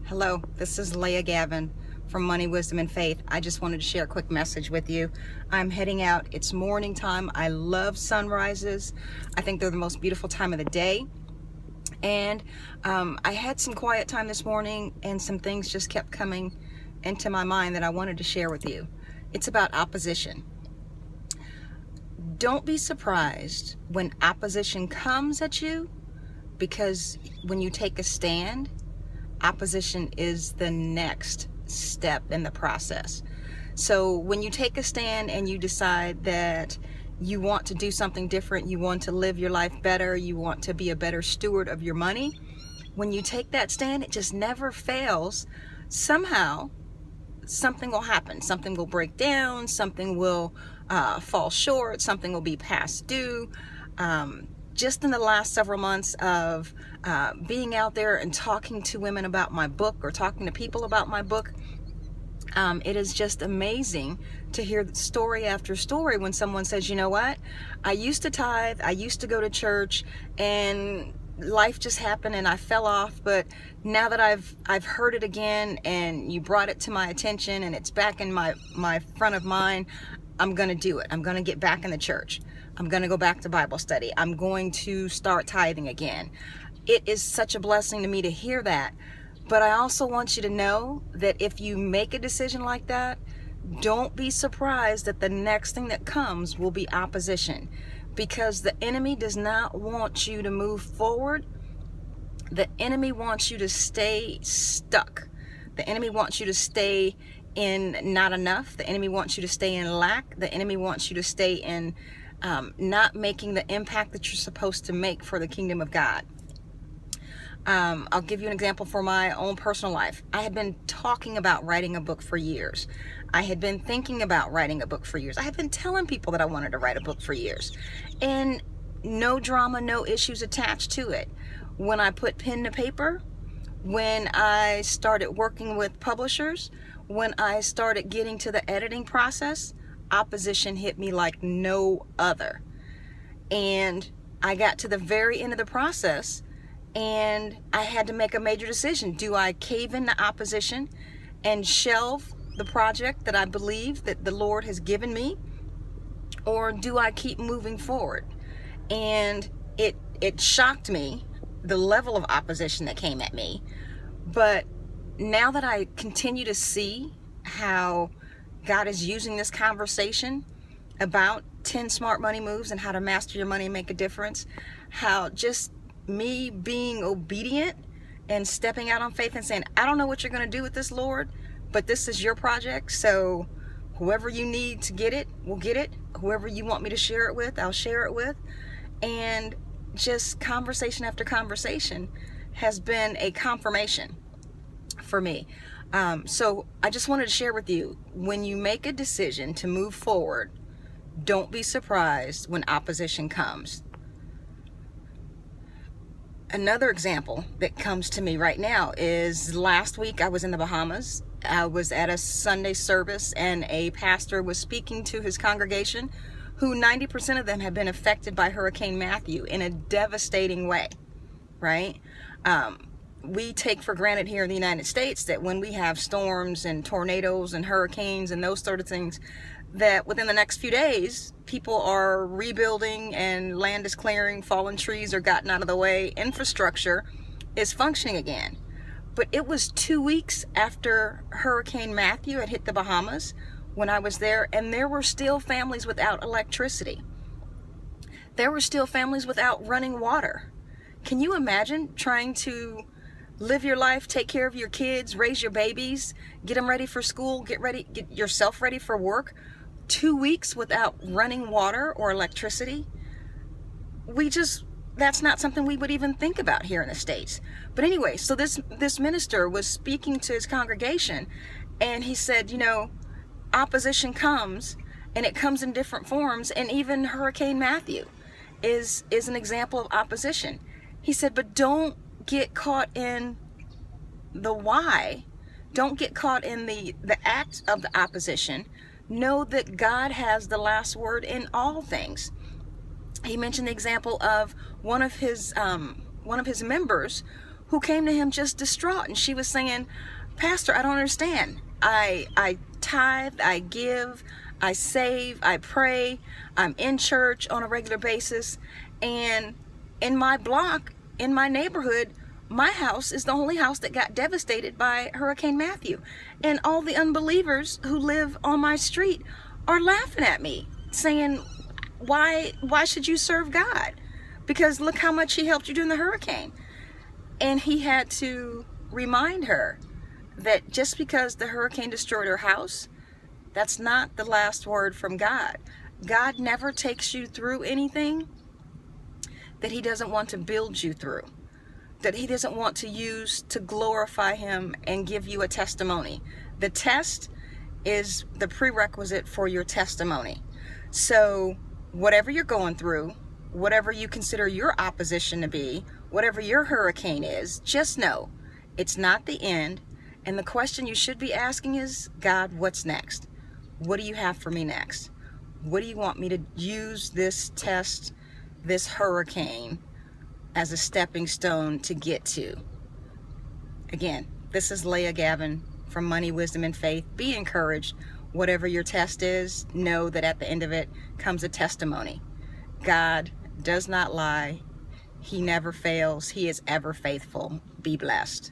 Hello, this is Leah Gavin from Money, Wisdom, and Faith. I just wanted to share a quick message with you. I'm heading out. It's morning time. I love sunrises. I think they're the most beautiful time of the day. And I had some quiet time this morning, and some things just kept coming into my mind that I wanted to share with you. It's about opposition. Don't be surprised when opposition comes at you, because when you take a stand, opposition is the next step in the process. So when you take a stand and you decide that you want to do something different, you want to live your life better, you want to be a better steward of your money, when you take that stand, it just never fails. Somehow, something will happen. Something will break down, something will fall short, something will be past due. Just in the last several months of being out there and talking to women about my book, or talking to people about my book, it is just amazing to hear story after story when someone says, you know what, I used to tithe, I used to go to church, and life just happened and I fell off, but now that I've heard it again and you brought it to my attention and it's back in my front of mind, I'm going to do it. I'm going to get back in the church. I'm going to go back to Bible study. I'm going to start tithing again. It is such a blessing to me to hear that. But I also want you to know that if you make a decision like that, don't be surprised that the next thing that comes will be opposition, because the enemy does not want you to move forward. The enemy wants you to stay stuck. The enemy wants you to stay in not enough. The enemy wants you to stay in lack. The enemy wants you to stay in not making the impact that you're supposed to make for the kingdom of God. I'll give you an example for my own personal life. I had been talking about writing a book for years. I had been thinking about writing a book for years. I had been telling people that I wanted to write a book for years. And no drama, no issues attached to it. When I put pen to paper, when I started working with publishers, when I started getting to the editing process, opposition hit me like no other. And I got to the very end of the process, and I had to make a major decision. Do I cave in the opposition and shelve the project that I believe that the Lord has given me, or do I keep moving forward? And it shocked me, the level of opposition that came at me. But now that I continue to see how God is using this conversation about 10 smart money moves and how to master your money and make a difference, how just me being obedient and stepping out on faith and saying, I don't know what you're going to do with this, Lord, but this is your project. So whoever you need to get it, we'll get it. Whoever you want me to share it with, I'll share it with. And just conversation after conversation has been a confirmation for me. So I just wanted to share with you, when you make a decision to move forward, don't be surprised when opposition comes. Another example that comes to me right now is last week I was in the Bahamas. I was at a Sunday service, and a pastor was speaking to his congregation, who 90% of them have been affected by Hurricane Matthew in a devastating way, right? We take for granted here in the United States that when we have storms and tornadoes and hurricanes and those sort of things, that within the next few days, people are rebuilding and land is clearing, fallen trees are gotten out of the way, infrastructure is functioning again. But it was 2 weeks after Hurricane Matthew had hit the Bahamas when I was there, and there were still families without electricity. There were still families without running water. Can you imagine trying to live your life, take care of your kids, raise your babies, get them ready for school, get yourself ready for work, 2 weeks without running water or electricity? That's not something we would even think about here in the States. But anyway, so this minister was speaking to his congregation, and he said, you know, opposition comes, and it comes in different forms, and even Hurricane Matthew is an example of opposition. He said, but don't get caught in the why. Don't get caught in the act of the opposition. Know that God has the last word in all things. He mentioned the example of one of his members who came to him just distraught, and she was saying, Pastor, I don't understand. I tithe, I give, I save, I pray, I'm in church on a regular basis, and in my block, in my neighborhood, my house is the only house that got devastated by Hurricane Matthew. And all the unbelievers who live on my street are laughing at me, saying, why should you serve God? Because look how much he helped you during the hurricane. And he had to remind her that just because the hurricane destroyed her house, that's not the last word from God. God never takes you through anything that he doesn't want to build you through, that he doesn't want to use to glorify him and give you a testimony. The test is the prerequisite for your testimony. So whatever you're going through, whatever you consider your opposition to be, whatever your hurricane is, just know it's not the end. And the question you should be asking is, God, what's next? What do you have for me next? What do you want me to use this test, this hurricane, as a stepping stone to get to? Again, this is Leah Gavin from Money, Wisdom, and Faith. Be encouraged. Whatever your test is, know that at the end of it comes a testimony. God does not lie. He never fails. He is ever faithful. Be blessed.